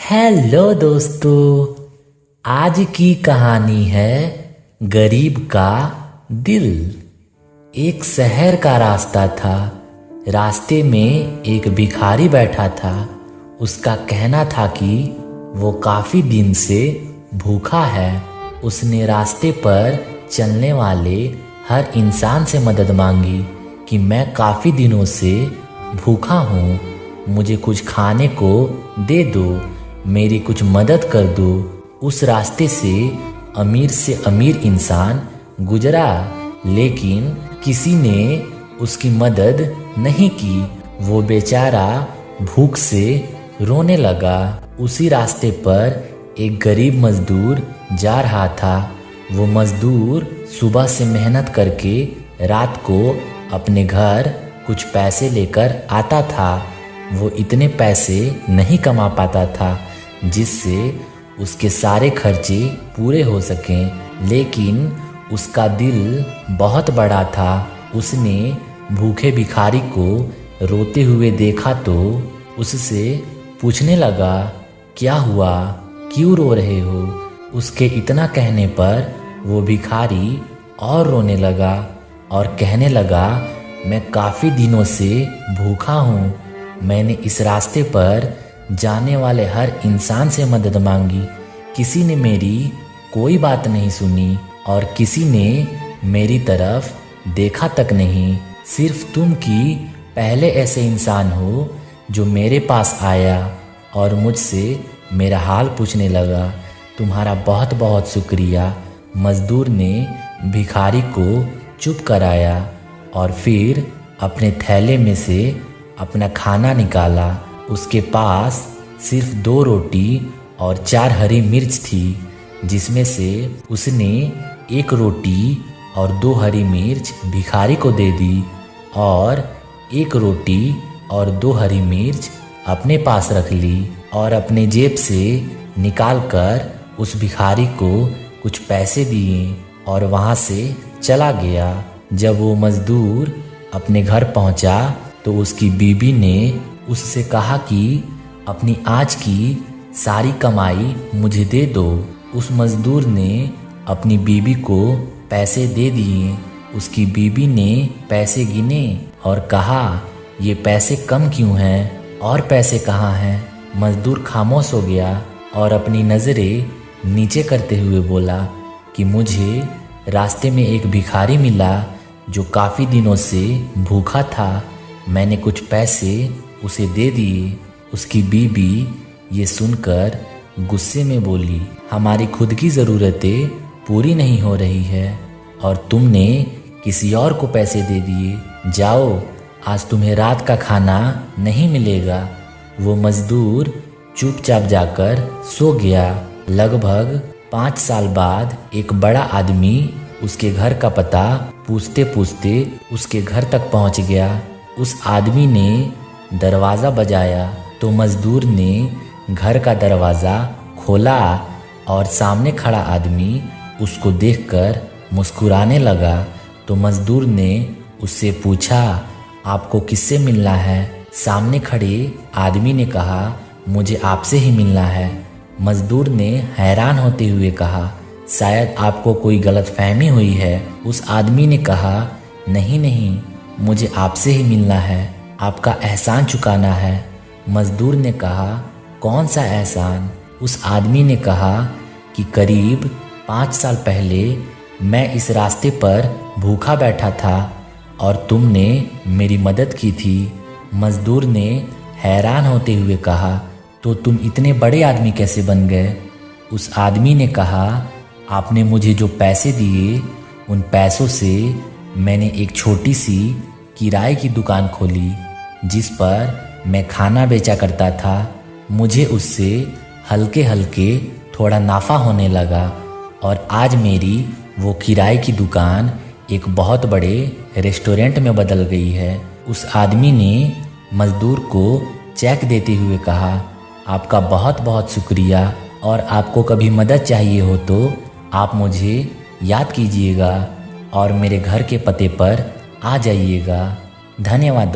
Hello दोस्तों, आज की कहानी है गरीब का दिल। एक शहर का रास्ता था। रास्ते में एक भिखारी बैठा था। उसका कहना था कि वो काफ़ी दिन से भूखा है। उसने रास्ते पर चलने वाले हर इंसान से मदद मांगी कि मैं काफ़ी दिनों से भूखा हूँ, मुझे कुछ खाने को दे दो, मेरी कुछ मदद कर दो। उस रास्ते से अमीर इंसान गुजरा, लेकिन किसी ने उसकी मदद नहीं की। वो बेचारा भूख से रोने लगा। उसी रास्ते पर एक गरीब मजदूर जा रहा था। वो मजदूर सुबह से मेहनत करके रात को अपने घर कुछ पैसे लेकर आता था। वो इतने पैसे नहीं कमा पाता था जिससे उसके सारे खर्चे पूरे हो सकें, लेकिन उसका दिल बहुत बड़ा था। उसने भूखे भिखारी को रोते हुए देखा तो उससे पूछने लगा, क्या हुआ, क्यों रो रहे हो? उसके इतना कहने पर वो भिखारी और रोने लगा और कहने लगा, मैं काफ़ी दिनों से भूखा हूँ। मैंने इस रास्ते पर जाने वाले हर इंसान से मदद मांगी, किसी ने मेरी कोई बात नहीं सुनी और किसी ने मेरी तरफ देखा तक नहीं। सिर्फ तुम की पहले ऐसे इंसान हो जो मेरे पास आया और मुझसे मेरा हाल पूछने लगा। तुम्हारा बहुत बहुत शुक्रिया। मजदूर ने भिखारी को चुप कराया और फिर अपने थैले में से अपना खाना निकाला। उसके पास सिर्फ 2 रोटी और 4 हरी मिर्च थी, जिसमें से उसने 1 रोटी और 2 हरी मिर्च भिखारी को दे दी और 1 रोटी और 2 हरी मिर्च अपने पास रख ली और अपने जेब से निकाल कर उस भिखारी को कुछ पैसे दिए और वहाँ से चला गया। जब वो मजदूर अपने घर पहुँचा तो उसकी बीबी ने उससे कहा कि अपनी आज की सारी कमाई मुझे दे दो। उस मजदूर ने अपनी बीबी को पैसे दे दिए। उसकी बीबी ने पैसे गिने और कहा, ये पैसे कम क्यों हैं और पैसे कहाँ हैं? मजदूर खामोश हो गया और अपनी नज़रें नीचे करते हुए बोला कि मुझे रास्ते में एक भिखारी मिला जो काफ़ी दिनों से भूखा था। मैंने कुछ पैसे उसे दे दिए। उसकी बीबी ये सुनकर गुस्से में बोली, हमारी खुद की ज़रूरतें पूरी नहीं हो रही है और तुमने किसी और को पैसे दे दिए। जाओ, आज तुम्हें रात का खाना नहीं मिलेगा। वो मजदूर चुपचाप जाकर सो गया। लगभग 5 साल बाद एक बड़ा आदमी उसके घर का पता पूछते पूछते उसके घर तक पहुंच गया। उस आदमी ने दरवाज़ा बजाया तो मजदूर ने घर का दरवाज़ा खोला और सामने खड़ा आदमी उसको देखकर मुस्कुराने लगा। तो मजदूर ने उससे पूछा, आपको किससे मिलना है? सामने खड़े आदमी ने कहा, मुझे आपसे ही मिलना है। मजदूर ने हैरान होते हुए कहा, शायद आपको कोई गलतफहमी हुई है। उस आदमी ने कहा, नहीं नहीं, मुझे आपसे ही मिलना है, आपका एहसान चुकाना है। मजदूर ने कहा, कौन सा एहसान? उस आदमी ने कहा कि करीब 5 साल पहले मैं इस रास्ते पर भूखा बैठा था और तुमने मेरी मदद की थी। मजदूर ने हैरान होते हुए कहा, तो तुम इतने बड़े आदमी कैसे बन गए? उस आदमी ने कहा, आपने मुझे जो पैसे दिए उन पैसों से मैंने एक छोटी सी किराए की दुकान खोली जिस पर मैं खाना बेचा करता था। मुझे उससे हल्के हल्के थोड़ा नाफा होने लगा और आज मेरी वो किराए की दुकान एक बहुत बड़े रेस्टोरेंट में बदल गई है। उस आदमी ने मजदूर को चेक देते हुए कहा, आपका बहुत बहुत शुक्रिया और आपको कभी मदद चाहिए हो तो आप मुझे याद कीजिएगा और मेरे घर के पते पर आ जाइएगा। धन्यवाद।